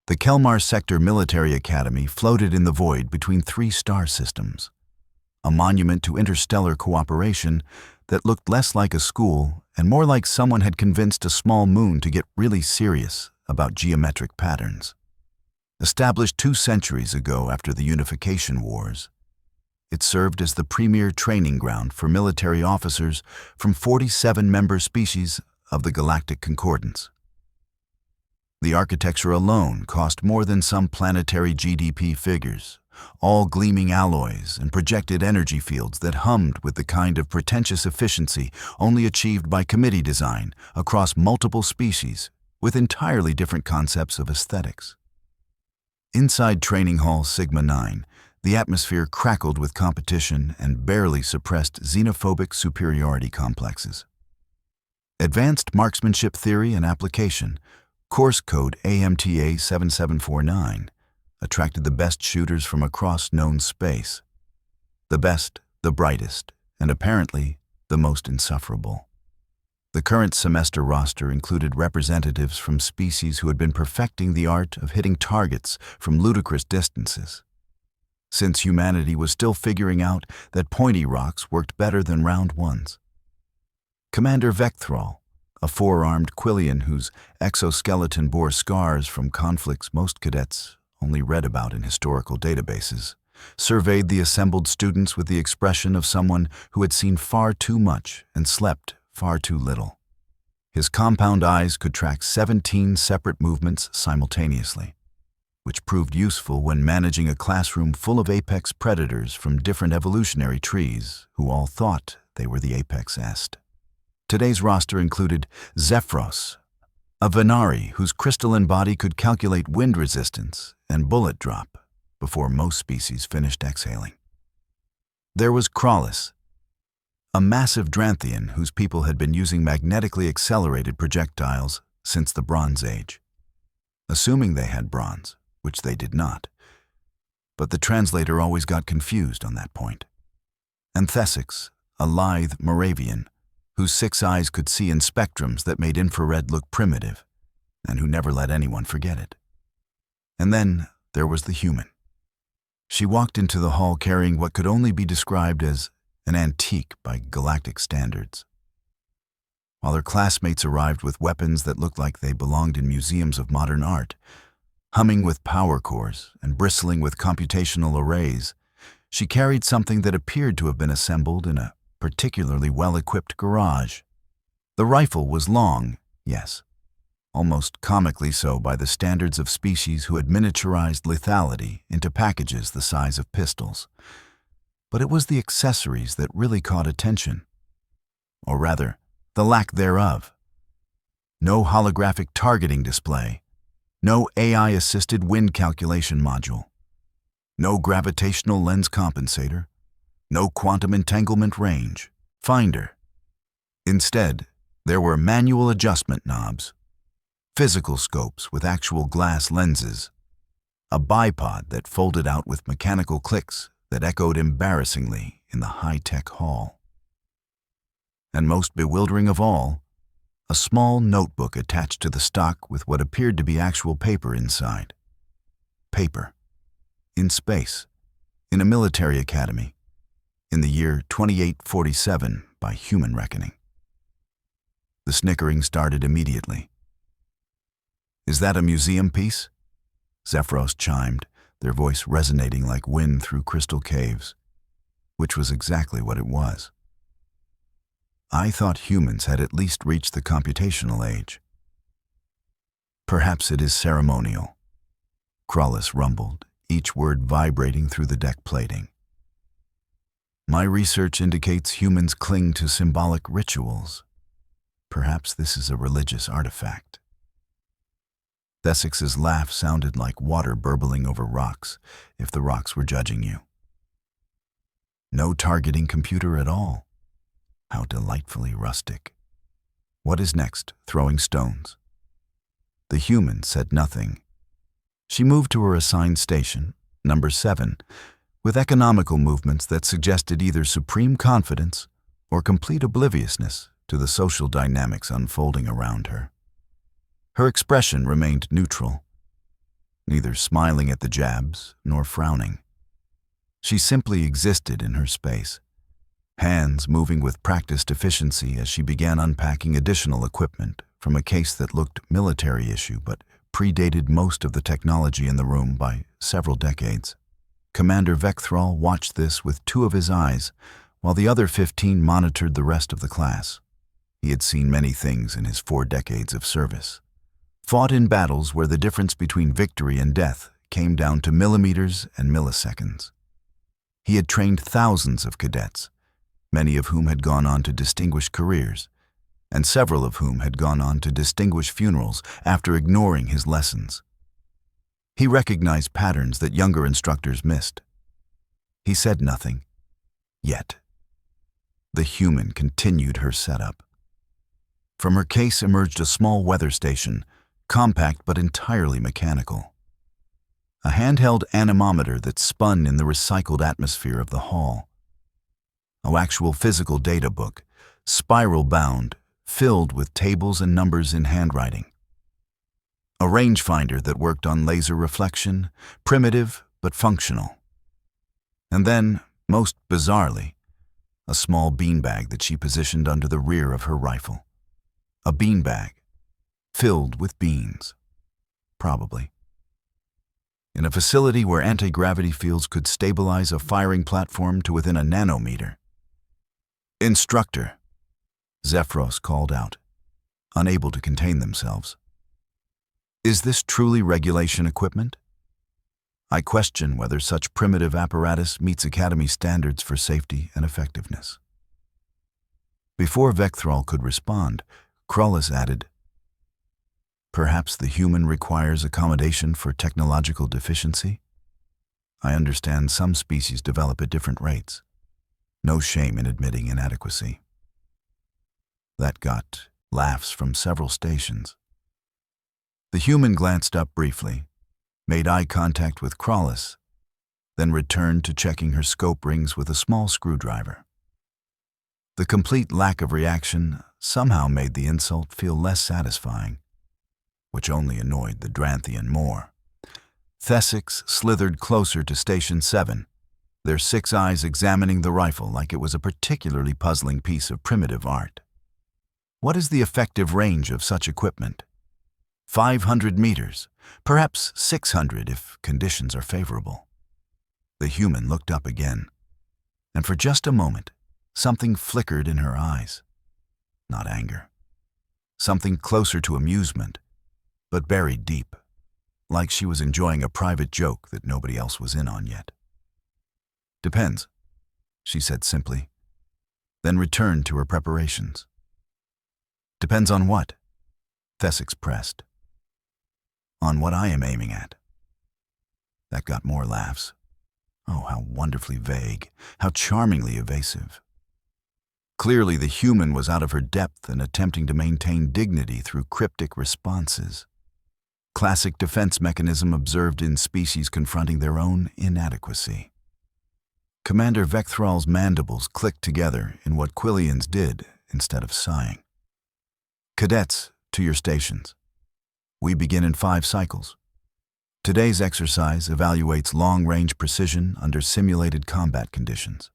The Kelmar Sector Military Academy floated in the void between three star systems, a monument to interstellar cooperation that looked less like a school and more like someone had convinced a small moon to get really serious about geometric patterns. Established 2 centuries ago after the Unification Wars, it served as the premier training ground for military officers from 47 member species of the Galactic Concordance. The architecture alone cost more than some planetary GDP figures, all gleaming alloys and projected energy fields that hummed with the kind of pretentious efficiency only achieved by committee design across multiple species with entirely different concepts of aesthetics. Inside Training Hall Sigma-9, the atmosphere crackled with competition and barely suppressed xenophobic superiority complexes. Advanced Marksmanship Theory and Application, course code AMTA 7749, attracted the best shooters from across known space. The best, the brightest, and apparently the most insufferable. The current semester roster included representatives from species who had been perfecting the art of hitting targets from ludicrous distances, since humanity was still figuring out that pointy rocks worked better than round ones. Commander Vecthrol, a 4-armed Quillian whose exoskeleton bore scars from conflicts most cadets only read about in historical databases, surveyed the assembled students with the expression of someone who had seen far too much and slept far too little. His compound eyes could track 17 separate movements simultaneously, which proved useful when managing a classroom full of apex predators from different evolutionary trees who all thought they were the apex est. Today's roster included Zephyros, a Venari whose crystalline body could calculate wind resistance and bullet drop before most species finished exhaling. There was Crawlis, a massive Dranthian whose people had been using magnetically accelerated projectiles since the Bronze Age, assuming they had bronze, which they did not. But the translator always got confused on that point. And Thesix, a lithe Moravian, whose 6 eyes could see in spectrums that made infrared look primitive, and who never let anyone forget it. And then there was the human. She walked into the hall carrying what could only be described as an antique by galactic standards, while her classmates arrived with weapons that looked like they belonged in museums of modern art. Humming with power cores and bristling with computational arrays, she carried something that appeared to have been assembled in a particularly well-equipped garage. The rifle was long, yes, almost comically so by the standards of species who had miniaturized lethality into packages the size of pistols. But it was the accessories that really caught attention. Or rather, the lack thereof. No holographic targeting display, no AI-assisted wind calculation module, no gravitational lens compensator, no quantum entanglement range, finder. Instead, there were manual adjustment knobs, physical scopes with actual glass lenses, a bipod that folded out with mechanical clicks that echoed embarrassingly in the high-tech hall. And most bewildering of all, a small notebook attached to the stock with what appeared to be actual paper inside. Paper. In space. In a military academy. In the year 2847 by human reckoning. The snickering started immediately. "Is that a museum piece?" Zephyros chimed, their voice resonating like wind through crystal caves, which was exactly what it was. I thought humans had at least reached the computational age. "Perhaps it is ceremonial," Crawlis rumbled, each word vibrating through the deck plating. "My research indicates humans cling to symbolic rituals. Perhaps this is a religious artifact." Thesix's laugh sounded like water burbling over rocks, if the rocks were judging you. "No targeting computer at all. How delightfully rustic. What is next? Throwing stones?" The human said nothing. She moved to her assigned station, number 7, with economical movements that suggested either supreme confidence or complete obliviousness to the social dynamics unfolding around her. Her expression remained neutral. neither smiling at the jabs nor frowning. She simply existed in her space, hands moving with practiced efficiency as she began unpacking additional equipment from a case that looked military issue but predated most of the technology in the room by several decades. Commander Vecthrall watched this with 2 of his eyes, while the other 15 monitored the rest of the class. He had seen many things in his 4 decades of service. Fought in battles where the difference between victory and death came down to millimeters and milliseconds. He had trained thousands of cadets, many of whom had gone on to distinguished careers, and several of whom had gone on to distinguished funerals after ignoring his lessons. He recognized patterns that younger instructors missed. He said nothing, yet. The human continued her setup. From her case emerged a small weather station, compact but entirely mechanical. A handheld anemometer that spun in the recycled atmosphere of the hall. An actual physical data book, spiral-bound, filled with tables and numbers in handwriting. A rangefinder that worked on laser reflection, primitive but functional. And then, most bizarrely, a small beanbag that she positioned under the rear of her rifle. A beanbag, filled with beans. Probably. In a facility where anti-gravity fields could stabilize a firing platform to within a nanometer. "Instructor," Zephyros called out, unable to contain themselves. "Is this truly regulation equipment? I question whether such primitive apparatus meets Academy standards for safety and effectiveness." Before Vecthrall could respond, Krollis added, "Perhaps the human requires accommodation for technological deficiency? I understand some species develop at different rates. No shame in admitting inadequacy." That got laughs from several stations. The human glanced up briefly, made eye contact with Krollis, then returned to checking her scope rings with a small screwdriver. The complete lack of reaction somehow made the insult feel less satisfying, which only annoyed the Dranthian more. Thesix slithered closer to Station 7, their 6 eyes examining the rifle like it was a particularly puzzling piece of primitive art. What is the effective range of such equipment? 500 meters, perhaps 600 if conditions are favorable. The human looked up again, and for just a moment, something flickered in her eyes. Not anger. Something closer to amusement, but buried deep, like she was enjoying a private joke that nobody else was in on yet. "Depends," she said simply, then returned to her preparations. "Depends on what?" Thesix pressed. "On what I am aiming at." That got more laughs. Oh, how wonderfully vague, how charmingly evasive. Clearly the human was out of her depth and attempting to maintain dignity through cryptic responses. Classic defense mechanism observed in species confronting their own inadequacy. Commander Vecthrall's mandibles clicked together in what Quillian's did instead of sighing. "Cadets, to your stations. We begin in 5 cycles. Today's exercise evaluates long-range precision under simulated combat conditions.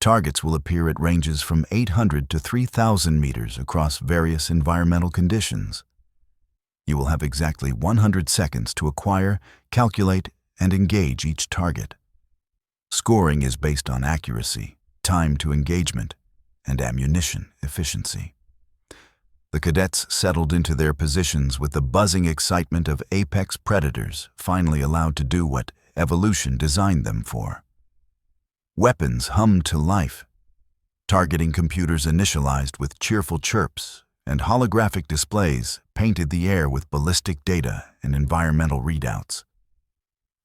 Targets will appear at ranges from 800 to 3,000 meters across various environmental conditions. You will have exactly 100 seconds to acquire, calculate, and engage each target. Scoring is based on accuracy, time to engagement, and ammunition efficiency." The cadets settled into their positions with the buzzing excitement of apex predators finally allowed to do what evolution designed them for. Weapons hummed to life. Targeting computers initialized with cheerful chirps, and holographic displays painted the air with ballistic data and environmental readouts.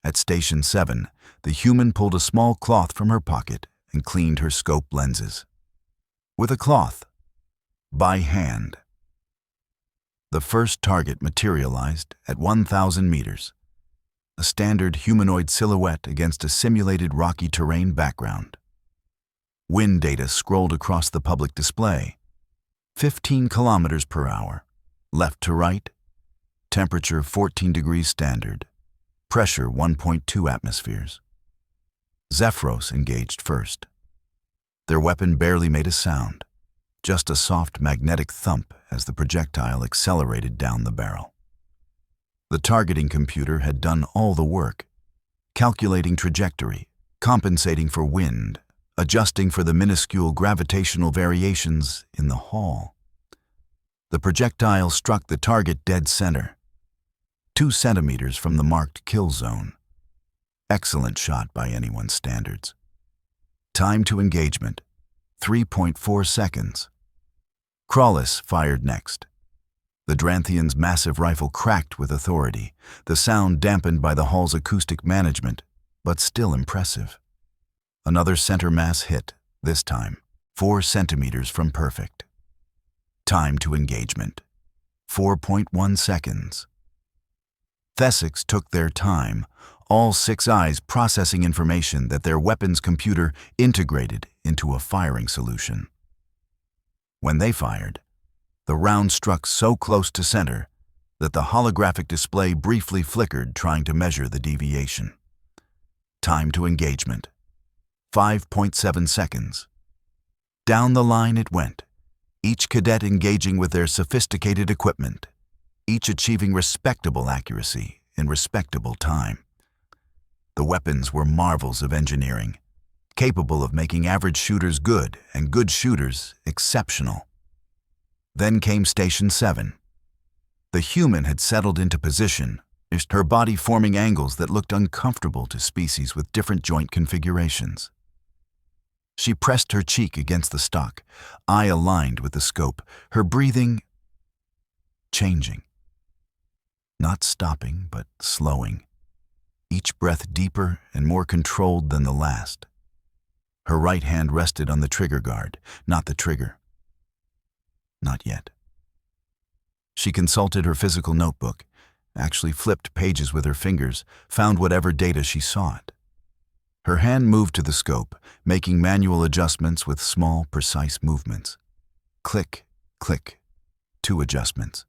At Station 7, the human pulled a small cloth from her pocket and cleaned her scope lenses. With a cloth. By hand. The first target materialized at 1,000 meters. A standard humanoid silhouette against a simulated rocky terrain background. Wind data scrolled across the public display. 15 kilometers per hour, left to right, temperature 14 degrees standard, Pressure 1.2 atmospheres. Zephyros engaged first. Their weapon barely made a sound, just a soft magnetic thump as the projectile accelerated down the barrel. The targeting computer had done all the work, calculating trajectory, compensating for wind, adjusting for the minuscule gravitational variations in the hall. The projectile struck the target dead center, 2 centimeters from the marked kill zone. Excellent shot by anyone's standards. Time to engagement, 3.4 seconds. Crawlis fired next. The Dranthian's massive rifle cracked with authority, the sound dampened by the hall's acoustic management, but still impressive. Another center mass hit, this time 4 centimeters from perfect. Time to engagement, 4.1 seconds. Thessex took their time, all 6 eyes processing information that their weapons computer integrated into a firing solution. When they fired, the round struck so close to center that the holographic display briefly flickered, trying to measure the deviation. Time to engagement, 5.7 seconds. Down the line it went, each cadet engaging with their sophisticated equipment, each achieving respectable accuracy in respectable time. The weapons were marvels of engineering, capable of making average shooters good and good shooters exceptional. Then came Station 7. The human had settled into position, her body forming angles that looked uncomfortable to species with different joint configurations. She pressed her cheek against the stock, eye aligned with the scope, her breathing changing. Not stopping, but slowing. Each breath deeper and more controlled than the last. Her right hand rested on the trigger guard, not the trigger. Not yet. She consulted her physical notebook, actually flipped pages with her fingers, found whatever data she sought. Her hand moved to the scope, making manual adjustments with small, precise movements. Click, click, 2 adjustments.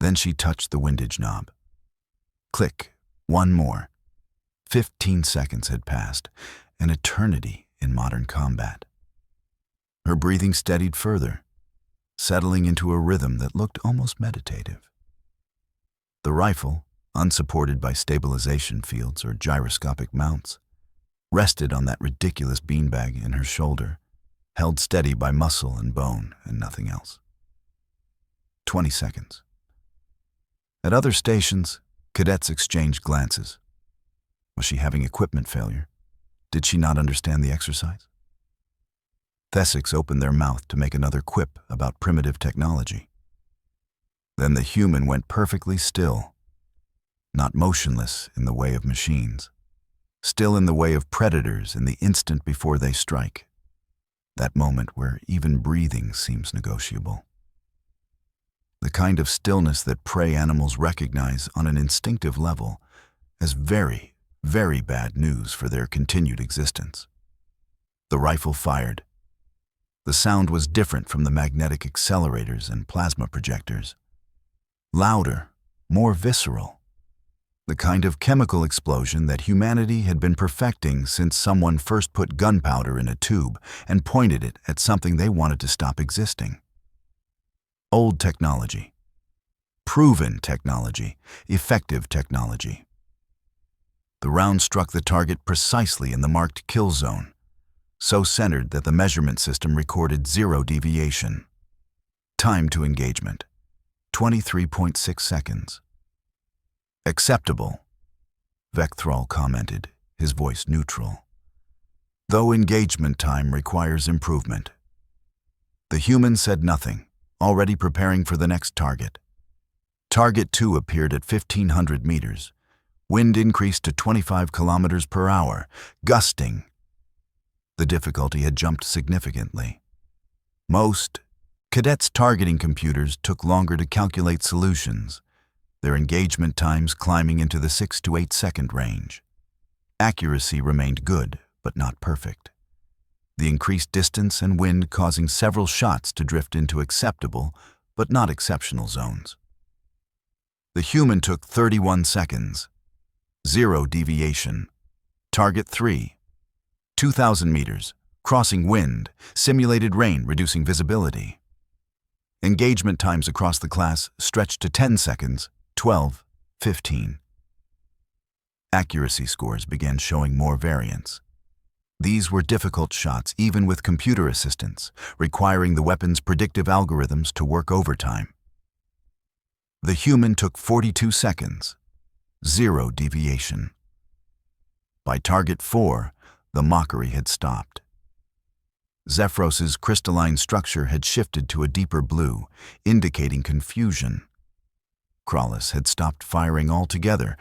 Then she touched the windage knob. Click, 1 more. 15 seconds had passed, an eternity in modern combat. Her breathing steadied further, settling into a rhythm that looked almost meditative. The rifle, unsupported by stabilization fields or gyroscopic mounts, rested on that ridiculous beanbag in her shoulder, held steady by muscle and bone and nothing else. 20 seconds. At other stations, cadets exchanged glances. Was she having equipment failure? Did she not understand the exercise? Thessex opened their mouth to make another quip about primitive technology. Then the human went perfectly still, not motionless in the way of machines, still in the way of predators in the instant before they strike, that moment where even breathing seems negotiable. The kind of stillness that prey animals recognize on an instinctive level as very, very bad news for their continued existence. The rifle fired. The sound was different from the magnetic accelerators and plasma projectors. Louder, more visceral. The kind of chemical explosion that humanity had been perfecting since someone first put gunpowder in a tube and pointed it at something they wanted to stop existing. Old technology. Proven technology. Effective technology. The round struck the target precisely in the marked kill zone, so centered that the measurement system recorded 0 deviation. Time to engagement, 23.6 seconds. Acceptable, Vecthrall commented, his voice neutral. Though engagement time requires improvement. The human said nothing, already preparing for the next target. Target 2 appeared at 1,500 meters. Wind increased to 25 kilometers per hour, gusting. The difficulty had jumped significantly. Most cadets' targeting computers took longer to calculate solutions, their engagement times climbing into the 6 to 8 second range. Accuracy remained good, but not perfect. The increased distance and wind causing several shots to drift into acceptable, but not exceptional zones. The human took 31 seconds. 0 deviation. Target 3. 2,000 meters. Crossing wind. Simulated rain reducing visibility. Engagement times across the class stretched to 10 seconds, 12, 15. Accuracy scores began showing more variance. These were difficult shots even with computer assistance, requiring the weapon's predictive algorithms to work overtime. The human took 42 seconds, 0 deviation. By target 4, the mockery had stopped. Zephyros's crystalline structure had shifted to a deeper blue, indicating confusion. Krallis had stopped firing altogether,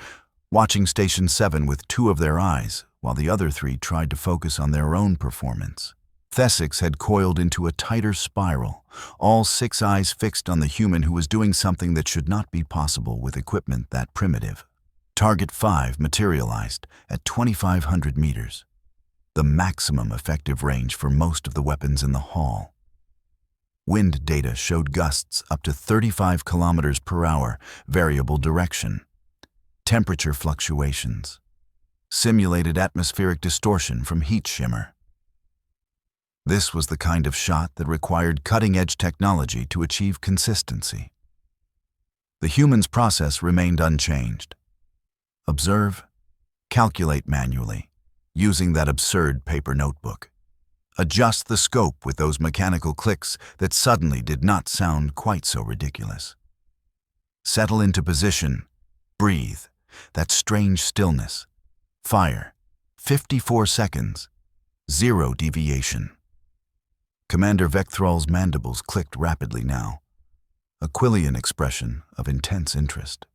watching Station 7 with 2 of their eyes, while the other 3 tried to focus on their own performance. Thesix had coiled into a tighter spiral, all 6 eyes fixed on the human who was doing something that should not be possible with equipment that primitive. Target 5 materialized at 2,500 meters, the maximum effective range for most of the weapons in the hall. Wind data showed gusts up to 35 kilometers per hour, variable direction. Temperature fluctuations. Simulated atmospheric distortion from heat shimmer. This was the kind of shot that required cutting-edge technology to achieve consistency. The human's process remained unchanged. Observe, calculate manually, using that absurd paper notebook. Adjust the scope with those mechanical clicks that suddenly did not sound quite so ridiculous. Settle into position, breathe, that strange stillness. Fire, 54 seconds, 0 deviation. Commander Vecthral's mandibles clicked rapidly now, a Quillian expression of intense interest.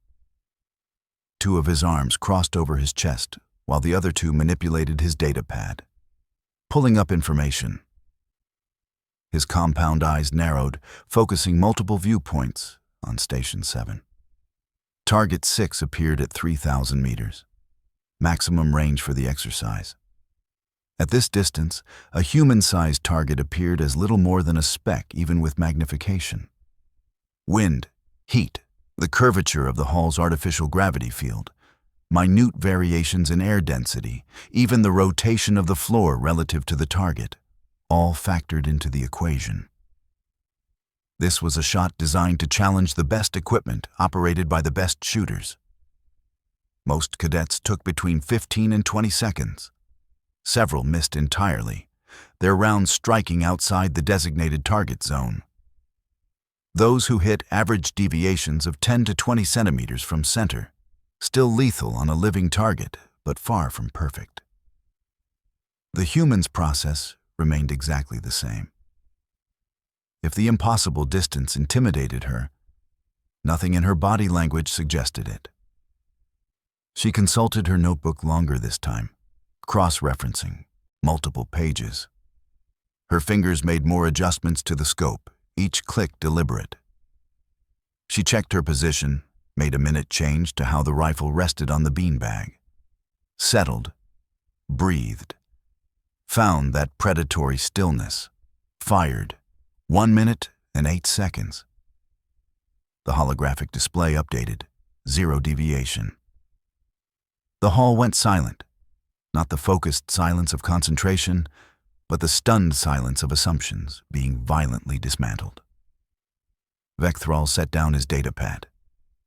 2 of his arms crossed over his chest, while the other 2 manipulated his data pad, pulling up information. His compound eyes narrowed, focusing multiple viewpoints on Station 7. Target 6 appeared at 3,000 meters, maximum range for the exercise. At this distance, a human-sized target appeared as little more than a speck, even with magnification. Wind, heat, the curvature of the hall's artificial gravity field, minute variations in air density, even the rotation of the floor relative to the target, all factored into the equation. This was a shot designed to challenge the best equipment operated by the best shooters. Most cadets took between 15 and 20 seconds. Several missed entirely, their rounds striking outside the designated target zone. Those who hit averaged deviations of 10 to 20 centimeters from center, still lethal on a living target, but far from perfect. The human's process remained exactly the same. If the impossible distance intimidated her, nothing in her body language suggested it. She consulted her notebook longer this time, cross-referencing multiple pages. Her fingers made more adjustments to the scope, each click deliberate. She checked her position, made a minute change to how the rifle rested on the beanbag, settled, breathed, found that predatory stillness, fired, 1 minute and 8 seconds. The holographic display updated, 0 deviation. The hall went silent, not the focused silence of concentration, but the stunned silence of assumptions being violently dismantled. Vecthral set down his data pad.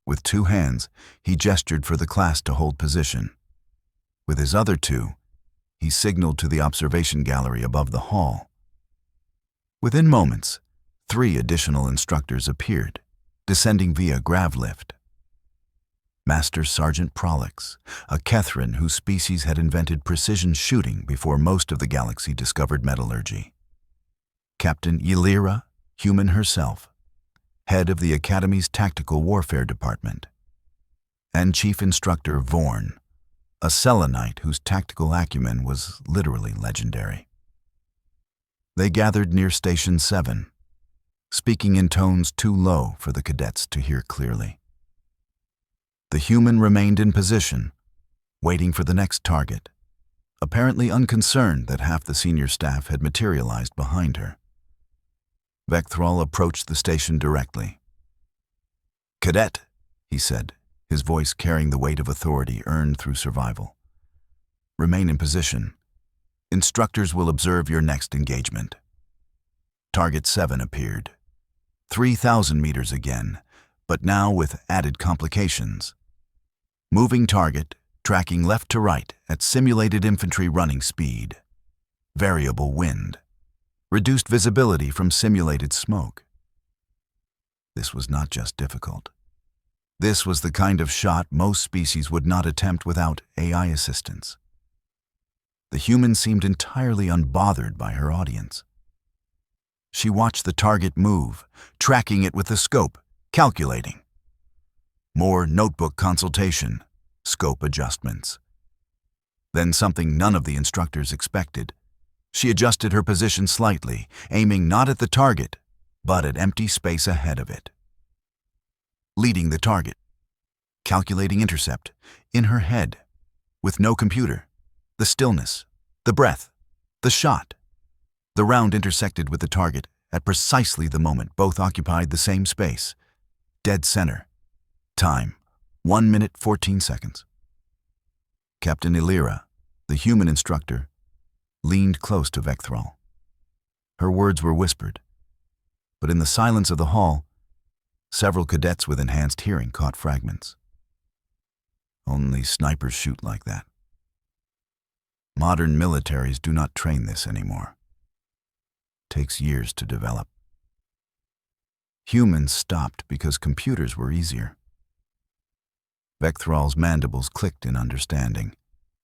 With 2 hands, he gestured for the class to hold position. With his other 2, he signaled to the observation gallery above the hall. Within moments, 3 additional instructors appeared, descending via gravlift. Master Sergeant Prolix, a Kethran whose species had invented precision shooting before most of the galaxy discovered metallurgy. Captain Ylira, human herself, head of the Academy's Tactical Warfare Department. And Chief Instructor Vorn, a Selenite whose tactical acumen was literally legendary. They gathered near Station 7, speaking in tones too low for the cadets to hear clearly. The human remained in position, waiting for the next target, apparently unconcerned that half the senior staff had materialized behind her. Vecthral approached the station directly. "Cadet," he said, his voice carrying the weight of authority earned through survival. Remain in position. Instructors will observe your next engagement. Target 7 appeared. 3,000 meters again, but now with added complications. Moving target, tracking left to right at simulated infantry running speed. Variable wind. Reduced visibility from simulated smoke. This was not just difficult. This was the kind of shot most species would not attempt without AI assistance. The human seemed entirely unbothered by her audience. She watched the target move, tracking it with the scope, calculating. More notebook consultation, scope adjustments. Then something none of the instructors expected. She adjusted her position slightly, aiming not at the target, but at empty space ahead of it. Leading the target. Calculating intercept, in her head, with no computer. The stillness, the breath, the shot. The round intersected with the target at precisely the moment both occupied the same space. Dead center. Time, 1 minute 14 seconds. Captain Illyra, the human instructor, leaned close to Vecthrall. Her words were whispered, but in the silence of the hall, several cadets with enhanced hearing caught fragments. Only snipers shoot like that. Modern militaries do not train this anymore. Takes years to develop. Humans stopped because computers were easier. Vecthrall's mandibles clicked in understanding.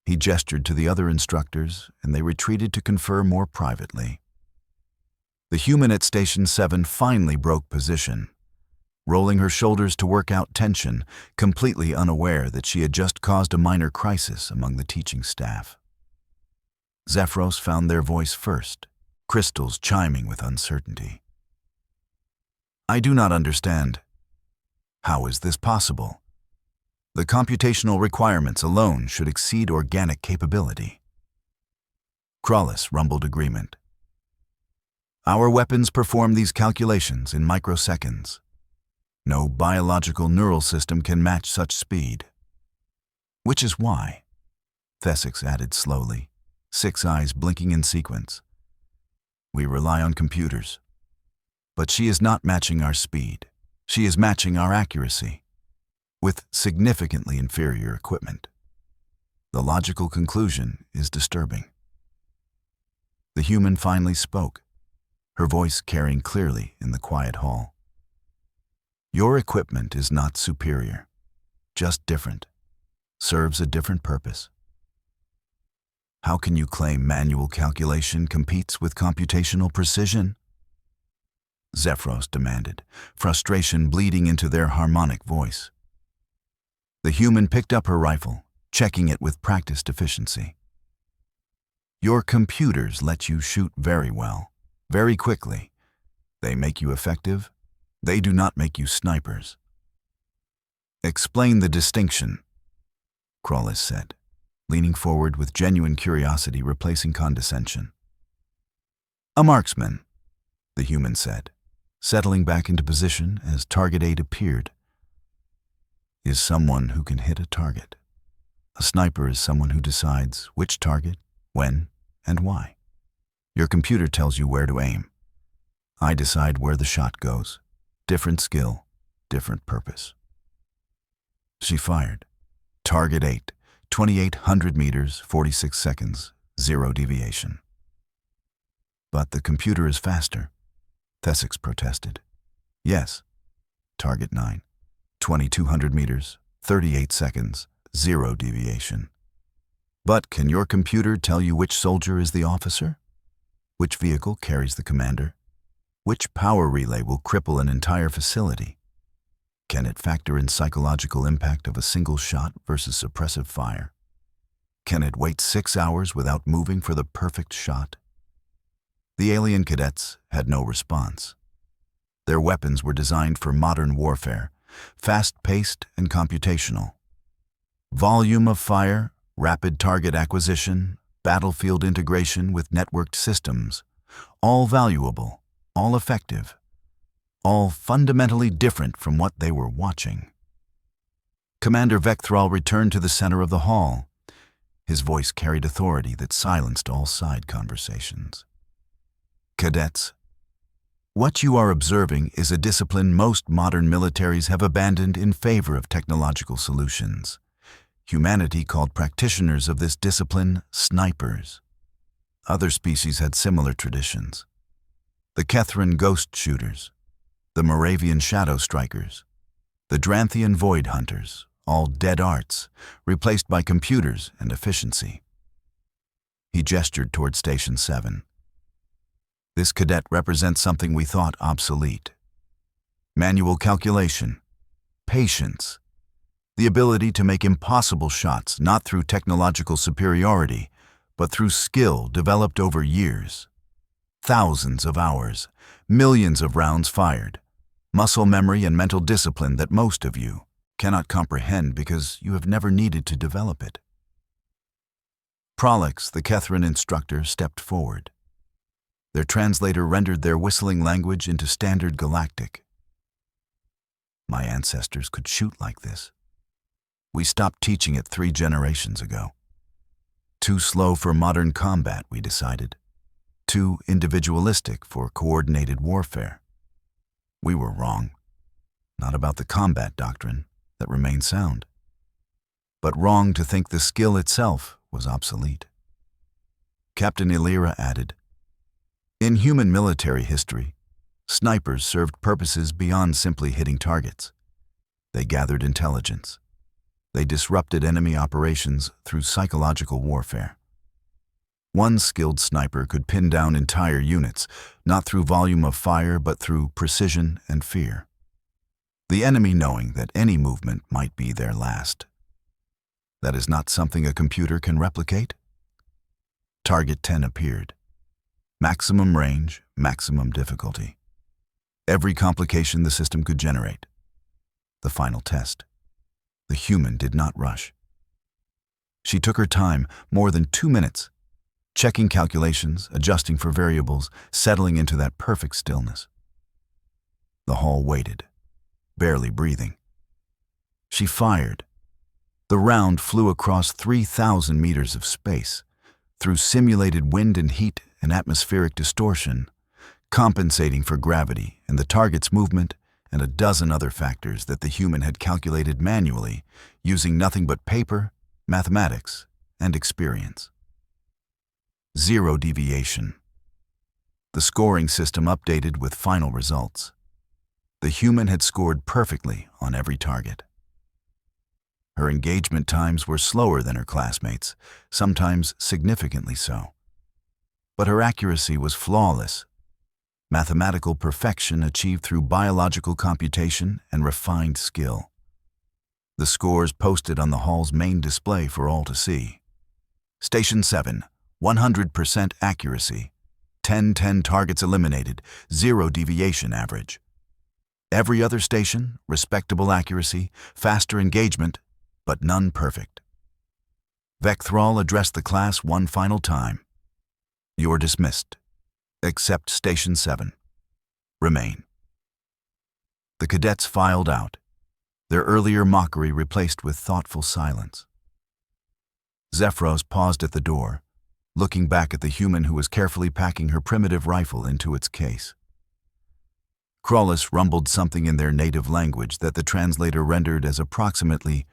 He gestured to the other instructors, and they retreated to confer more privately. The human at Station 7 finally broke position, rolling her shoulders to work out tension, completely unaware that she had just caused a minor crisis among the teaching staff. Zephyros found their voice first, crystals chiming with uncertainty. I do not understand. How is this possible? The computational requirements alone should exceed organic capability. Crawlis rumbled agreement. Our weapons perform these calculations in microseconds. No biological neural system can match such speed. Which is why, Thesix added slowly, 6 eyes blinking in sequence. We rely on computers. But she is not matching our speed. She is matching our accuracy, with significantly inferior equipment. The logical conclusion is disturbing. The human finally spoke, her voice carrying clearly in the quiet hall. Your equipment is not superior, just different, serves a different purpose. How can you claim manual calculation competes with computational precision? Zephyros demanded, frustration bleeding into their harmonic voice. The human picked up her rifle, checking it with practiced efficiency. Your computers let you shoot very well, very quickly. They make you effective. They do not make you snipers. Explain the distinction, Crawlis said, leaning forward with genuine curiosity replacing condescension. A marksman, the human said, settling back into position as Target 8 appeared, is someone who can hit a target. A sniper is someone who decides which target, when, and why. Your computer tells you where to aim. I decide where the shot goes. Different skill, different purpose. She fired. Target 8, 2,800 meters, 46 seconds, 0 deviation. But the computer is faster, Thesix protested. Yes. Target 9, 2,200 meters, 38 seconds, 0 deviation. But can your computer tell you which soldier is the officer? Which vehicle carries the commander? Which power relay will cripple an entire facility? Can it factor in psychological impact of a single shot versus suppressive fire? Can it wait 6 hours without moving for the perfect shot? The alien cadets had no response. Their weapons were designed for modern warfare, fast-paced and computational. Volume of fire, rapid target acquisition, battlefield integration with networked systems, all valuable, all effective, all fundamentally different from what they were watching. Commander Vecthrall returned to the center of the hall. His voice carried authority that silenced all side conversations. Cadets, what you are observing is a discipline most modern militaries have abandoned in favor of technological solutions. Humanity called practitioners of this discipline snipers. Other species had similar traditions. The Kethran ghost shooters, the Moravian shadow strikers, the Dranthian void hunters, all dead arts, replaced by computers and efficiency. He gestured toward Station 7. This cadet represents something we thought obsolete. Manual calculation, patience, the ability to make impossible shots not through technological superiority, but through skill developed over years. Thousands of hours, millions of rounds fired, muscle memory and mental discipline that most of you cannot comprehend because you have never needed to develop it. Prolix, the Kethran instructor, stepped forward. Their translator rendered their whistling language into standard galactic. My ancestors could shoot like this. We stopped teaching it 3 generations ago. Too slow for modern combat, we decided. Too individualistic for coordinated warfare. We were wrong. Not about the combat doctrine, that remained sound, but wrong to think the skill itself was obsolete. Captain Illyra added, in human military history, snipers served purposes beyond simply hitting targets. They gathered intelligence. They disrupted enemy operations through psychological warfare. One skilled sniper could pin down entire units, not through volume of fire, but through precision and fear. The enemy knowing that any movement might be their last. That is not something a computer can replicate. Target 10 appeared. Maximum range, maximum difficulty. Every complication the system could generate. The final test. The human did not rush. She took her time, more than 2 minutes, checking calculations, adjusting for variables, settling into that perfect stillness. The hall waited, barely breathing. She fired. The round flew across 3,000 meters of space, through simulated wind and heat and atmospheric distortion, compensating for gravity and the target's movement and a dozen other factors that the human had calculated manually using nothing but paper, mathematics, and experience. 0 deviation. The scoring system updated with final results. The human had scored perfectly on every target. Her engagement times were slower than her classmates, sometimes significantly so. But her accuracy was flawless. Mathematical perfection achieved through biological computation and refined skill. The scores posted on the hall's main display for all to see. Station 7, 100% accuracy. 10-10 targets eliminated, 0 deviation average. Every other station, respectable accuracy, faster engagement, but none perfect. Vecthrall addressed the class one final time. You're dismissed. Except Station 7. Remain. The cadets filed out, their earlier mockery replaced with thoughtful silence. Zephyros paused at the door, looking back at the human who was carefully packing her primitive rifle into its case. Krollis rumbled something in their native language that the translator rendered as approximately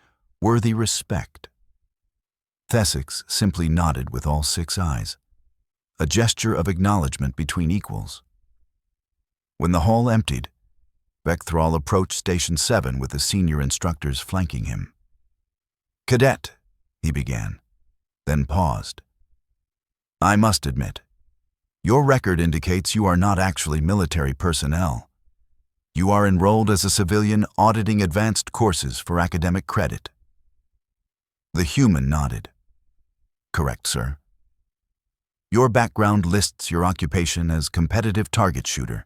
worthy respect. Thesix simply nodded with all 6 eyes, a gesture of acknowledgement between equals. When the hall emptied, Vecthrall approached Station 7 with the senior instructors flanking him. "Cadet," he began, then paused. "I must admit, your record indicates you are not actually military personnel. You are enrolled as a civilian auditing advanced courses for academic credit." The human nodded. "Correct, sir. Your background lists your occupation as competitive target shooter,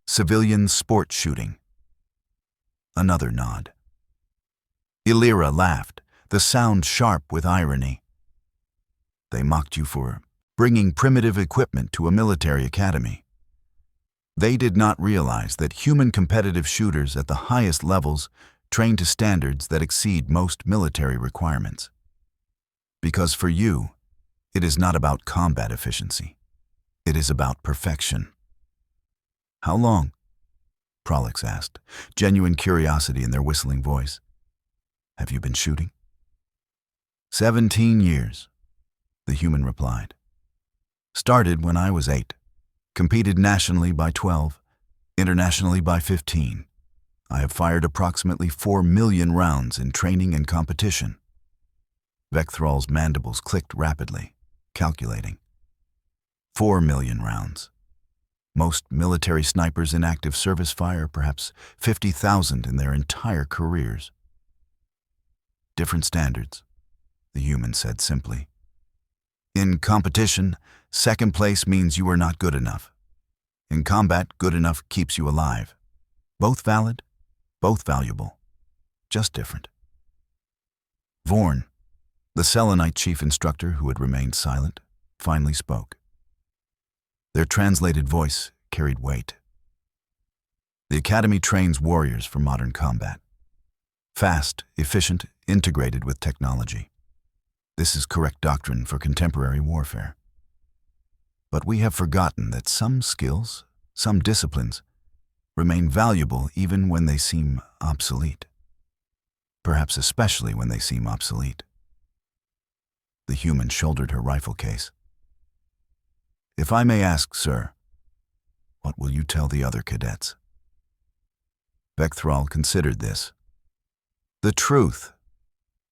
civilian sport shooting." Another nod. Illyra laughed, the sound sharp with irony. "They mocked you for bringing primitive equipment to a military academy. They did not realize that human competitive shooters at the highest levels trained to standards that exceed most military requirements. Because for you, it is not about combat efficiency. It is about perfection. How long? Prolix asked, genuine curiosity in their whistling voice. Have you been shooting? 17 years, the human replied. Started when I was 8. Competed nationally by 12, internationally by 15. I have fired approximately 4 million rounds in training and competition. Vekthral's mandibles clicked rapidly, calculating. 4 million rounds. Most military snipers in active service fire perhaps 50,000 in their entire careers. Different standards, the human said simply. In competition, second place means you are not good enough. In combat, good enough keeps you alive. Both valid, both valuable, just different. Vorn, the Selenite chief instructor who had remained silent, finally spoke. Their translated voice carried weight. The Academy trains warriors for modern combat. Fast, efficient, integrated with technology. This is correct doctrine for contemporary warfare. But we have forgotten that some skills, some disciplines, remain valuable even when they seem obsolete. Perhaps especially when they seem obsolete. The human shouldered her rifle case. If I may ask, sir, what will you tell the other cadets? Vekthral considered this. The truth,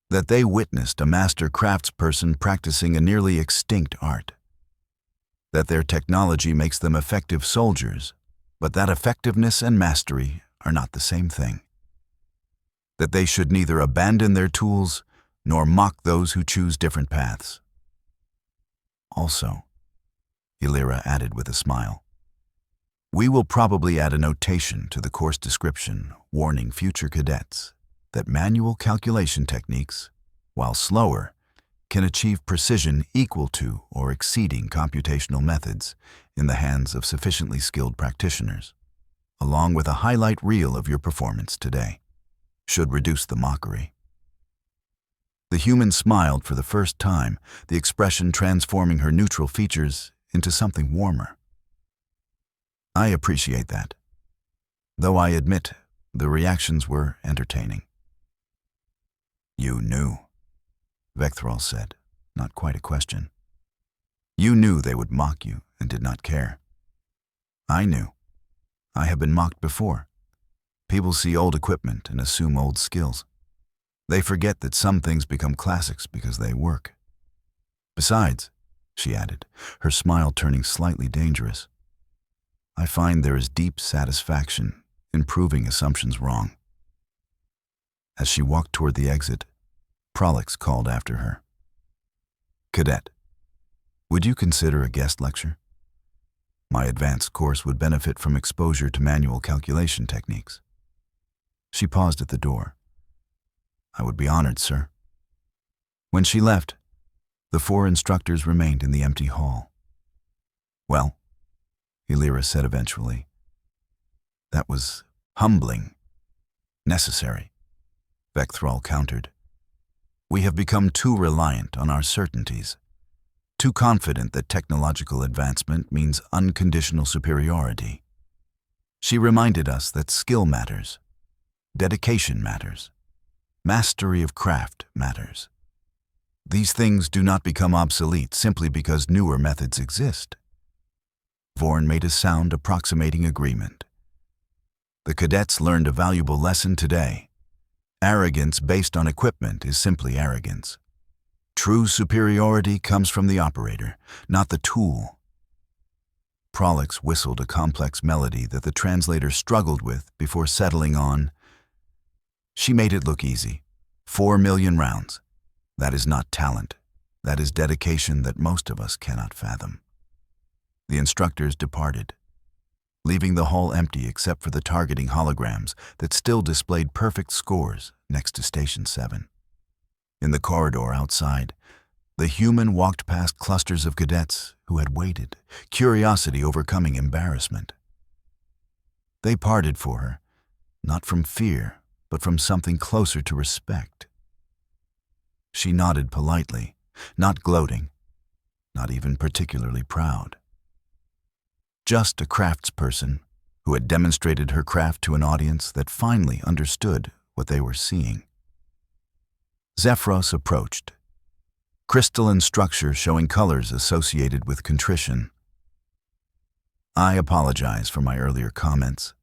that they witnessed a master craftsperson practicing a nearly extinct art. That their technology makes them effective soldiers, but that effectiveness and mastery are not the same thing. That they should neither abandon their tools nor mock those who choose different paths. Also, Illyra added with a smile, we will probably add a notation to the course description warning future cadets that manual calculation techniques, while slower, can achieve precision equal to or exceeding computational methods in the hands of sufficiently skilled practitioners, along with a highlight reel of your performance today, should reduce the mockery. The human smiled for the first time, the expression transforming her neutral features into something warmer. I appreciate that, though I admit the reactions were entertaining. You knew, Vekthral said, not quite a question. You knew they would mock you and did not care. I knew. I have been mocked before. People see old equipment and assume old skills. They forget that some things become classics because they work. Besides, she added, her smile turning slightly dangerous, I find there is deep satisfaction in proving assumptions wrong. As she walked toward the exit, Prolix called after her. Cadet, would you consider a guest lecture? My advanced course would benefit from exposure to manual calculation techniques. She paused at the door. I would be honored, sir. When she left, the 4 instructors remained in the empty hall. Well, Illyra said eventually, that was humbling. Necessary, Vekthral countered. We have become too reliant on our certainties, too confident that technological advancement means unconditional superiority. She reminded us that skill matters, dedication matters, mastery of craft matters. These things do not become obsolete simply because newer methods exist. Vorn made a sound approximating agreement. The cadets learned a valuable lesson today. Arrogance based on equipment is simply arrogance. True superiority comes from the operator, not the tool. Prolix whistled a complex melody that the translator struggled with before settling on. She made it look easy. 4 million rounds. That is not talent. That is dedication that most of us cannot fathom. The instructors departed, leaving the hall empty except for the targeting holograms that still displayed perfect scores next to Station 7. In the corridor outside, the human walked past clusters of cadets who had waited, curiosity overcoming embarrassment. They parted for her, not from fear, but from something closer to respect. She nodded politely, not gloating, not even particularly proud. Just a craftsperson who had demonstrated her craft to an audience that finally understood what they were seeing. Zephyros approached, crystalline structure showing colors associated with contrition. I apologize for my earlier comments.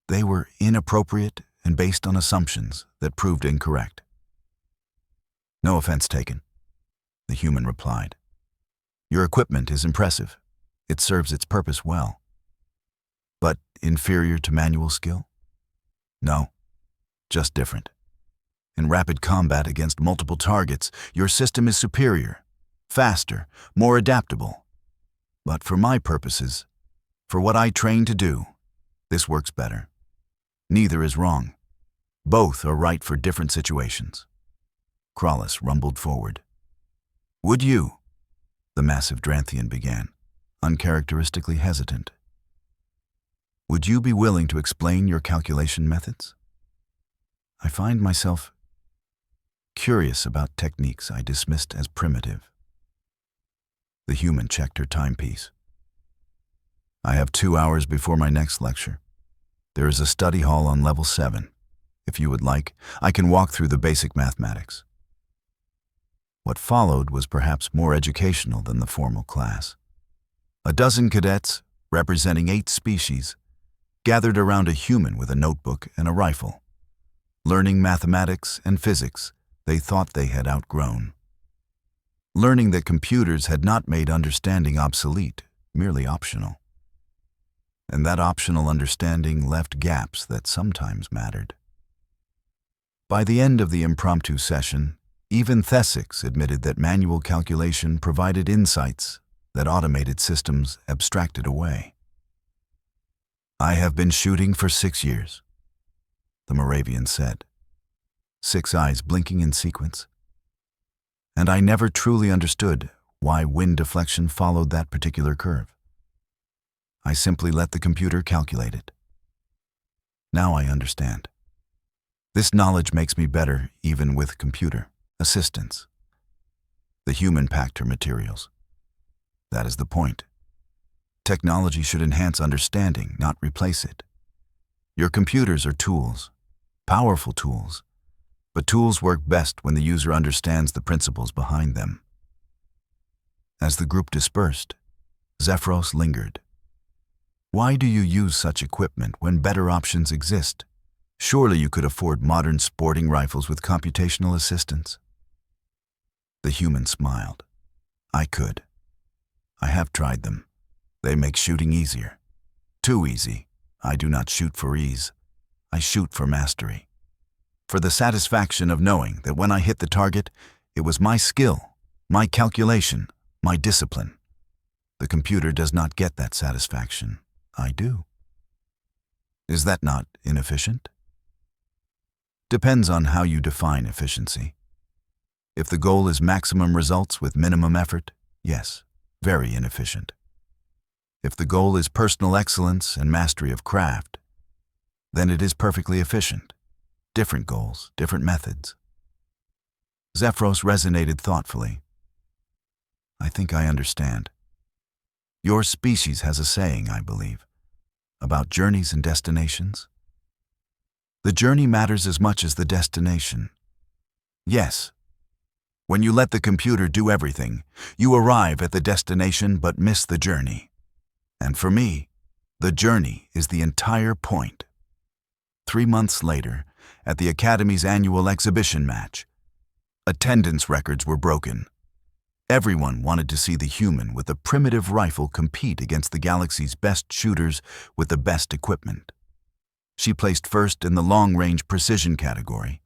They were inappropriate and based on assumptions that proved incorrect. No offense taken, the human replied. Your equipment is impressive. It serves its purpose well. But inferior to manual skill? No, just different. In rapid combat against multiple targets, your system is superior, faster, more adaptable. But for my purposes, for what I train to do, this works better. Neither is wrong. Both are right for different situations. Krallis rumbled forward. Would you? The massive Dranthian began, uncharacteristically hesitant. Would you be willing to explain your calculation methods? I find myself curious about techniques I dismissed as primitive. The human checked her timepiece. I have 2 hours before my next lecture. There is a study hall on level 7. If you would like, I can walk through the basic mathematics. What followed was perhaps more educational than the formal class. A dozen cadets, representing 8 species, gathered around a human with a notebook and a rifle, learning mathematics and physics they thought they had outgrown. Learning that computers had not made understanding obsolete, merely optional. And that optional understanding left gaps that sometimes mattered. By the end of the impromptu session, even Thesix admitted that manual calculation provided insights that automated systems abstracted away. I have been shooting for 6 years, the Moravian said, 6 eyes blinking in sequence. And I never truly understood why wind deflection followed that particular curve. I simply let the computer calculate it. Now I understand. This knowledge makes me better even with computer assistance. The human packed her materials. That is the point. Technology should enhance understanding, not replace it. Your computers are tools, powerful tools, but tools work best when the user understands the principles behind them. As the group dispersed, Zephyros lingered. Why do you use such equipment when better options exist? Surely you could afford modern sporting rifles with computational assistance. The human smiled. I could. I have tried them. They make shooting easier. Too easy. I do not shoot for ease. I shoot for mastery. For the satisfaction of knowing that when I hit the target, it was my skill, my calculation, my discipline. The computer does not get that satisfaction. I do. Is that not inefficient? Depends on how you define efficiency. If the goal is maximum results with minimum effort, yes, very inefficient. If the goal is personal excellence and mastery of craft, then it is perfectly efficient. Different goals, different methods. Zephyros resonated thoughtfully. I think I understand. Your species has a saying, I believe, about journeys and destinations. The journey matters as much as the destination. Yes. When you let the computer do everything, you arrive at the destination but miss the journey. And for me, the journey is the entire point. 3 months later, at the Academy's annual exhibition match, attendance records were broken. Everyone wanted to see the human with a primitive rifle compete against the galaxy's best shooters with the best equipment. She placed first in the long-range precision category,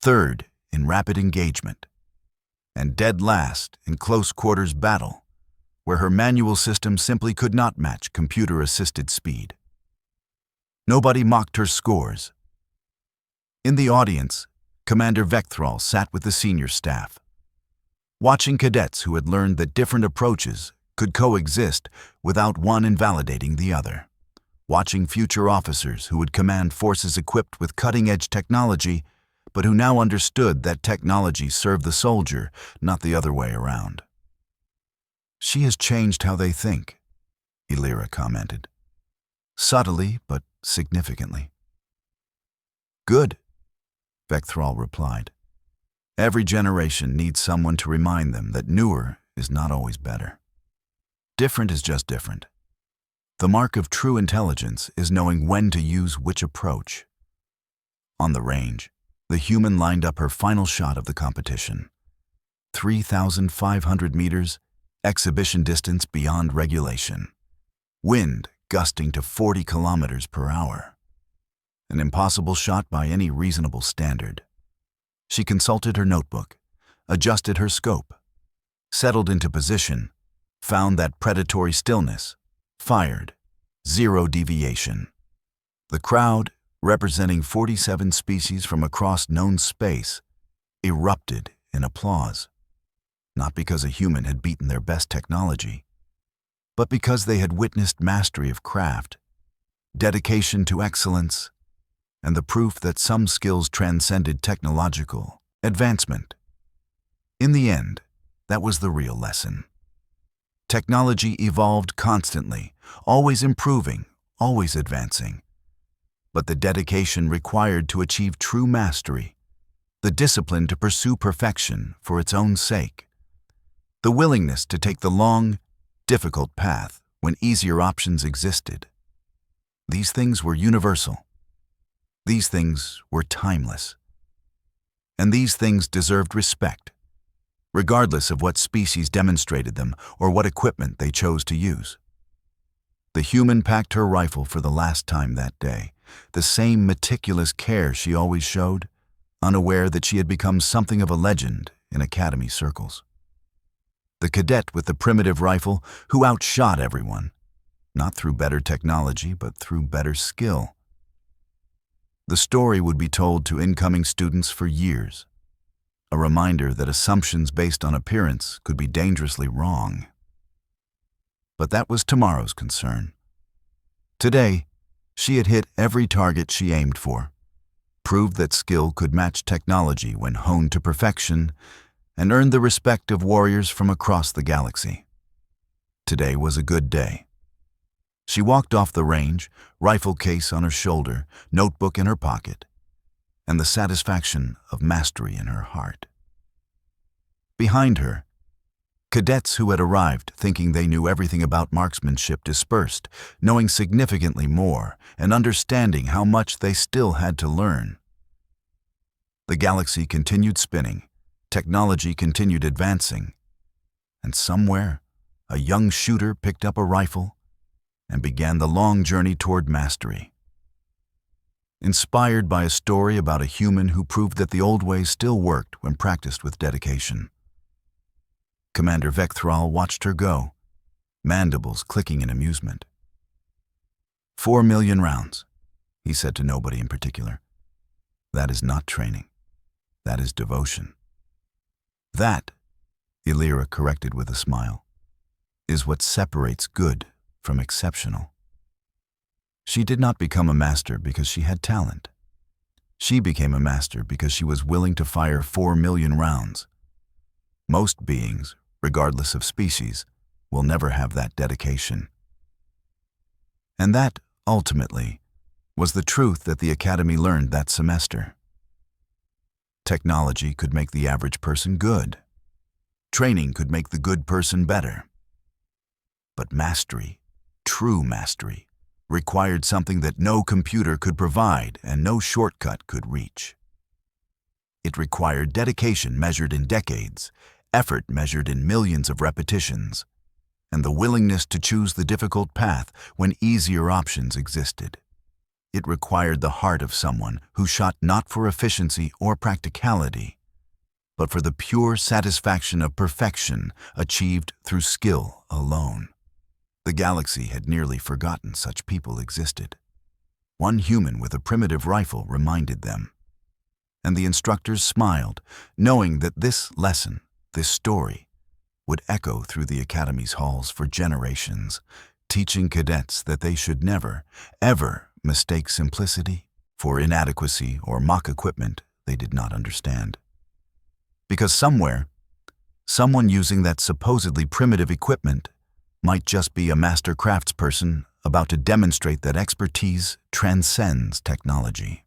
third in rapid engagement, and dead last in close-quarters battle, where her manual system simply could not match computer-assisted speed. Nobody mocked her scores. In the audience, Commander Vecthrall sat with the senior staff, watching cadets who had learned that different approaches could coexist without one invalidating the other. watching future officers who would command forces equipped with cutting-edge technology, but who now understood that technology served the soldier, not the other way around. "She has changed how they think," Illyra commented. "Subtly, but significantly." "Good," Vecthrall replied. "Every generation needs someone to remind them that newer is not always better. Different is just different. The mark of true intelligence is knowing when to use which approach." On the range, the human lined up her final shot of the competition. 3,500 meters, exhibition distance beyond regulation. Wind gusting to 40 kilometers per hour. An impossible shot by any reasonable standard. She consulted her notebook, adjusted her scope, settled into position, found that predatory stillness, fired, 0 deviation. The crowd, representing 47 species from across known space, erupted in applause. Not because a human had beaten their best technology, but because they had witnessed mastery of craft, dedication to excellence, and the proof that some skills transcended technological advancement. In the end, that was the real lesson. Technology evolved constantly, always improving, always advancing. But the dedication required to achieve true mastery, the discipline to pursue perfection for its own sake, the willingness to take the long, difficult path when easier options existed. These things were universal. These things were timeless. And these things deserved respect, regardless of what species demonstrated them or what equipment they chose to use. The human packed her rifle for the last time that day, the same meticulous care she always showed, unaware that she had become something of a legend in academy circles. The cadet with the primitive rifle who outshot everyone, not through better technology, but through better skill. The story would be told to incoming students for years, a reminder that assumptions based on appearance could be dangerously wrong. But that was tomorrow's concern. Today, she had hit every target she aimed for, proved that skill could match technology when honed to perfection, and earned the respect of warriors from across the galaxy. Today was a good day. She walked off the range, rifle case on her shoulder, notebook in her pocket, and the satisfaction of mastery in her heart. Behind her, cadets who had arrived thinking they knew everything about marksmanship dispersed, knowing significantly more and understanding how much they still had to learn. The galaxy continued spinning, technology continued advancing, and somewhere, a young shooter picked up a rifle and began the long journey toward mastery. Inspired by a story about a human who proved that the old way still worked when practiced with dedication. Commander Vecthrall watched her go, mandibles clicking in amusement. 4 million rounds, he said to nobody in particular. That is not training. That is devotion. That, Illyra corrected with a smile, is what separates good from exceptional. She did not become a master because she had talent. She became a master because she was willing to fire 4 million rounds. Most beings, regardless of species, will never have that dedication. And that, ultimately, was the truth that the Academy learned that semester. Technology could make the average person good. Training could make the good person better. But mastery, true mastery, required something that no computer could provide and no shortcut could reach. It required dedication measured in decades, effort measured in millions of repetitions, and the willingness to choose the difficult path when easier options existed. It required the heart of someone who shot not for efficiency or practicality, but for the pure satisfaction of perfection achieved through skill alone. The galaxy had nearly forgotten such people existed. One human with a primitive rifle reminded them. And the instructors smiled, knowing that this lesson, this story, would echo through the Academy's halls for generations, teaching cadets that they should never, ever mistake simplicity for inadequacy or mock equipment they did not understand. Because somewhere, someone using that supposedly primitive equipment might just be a master craftsperson about to demonstrate that expertise transcends technology.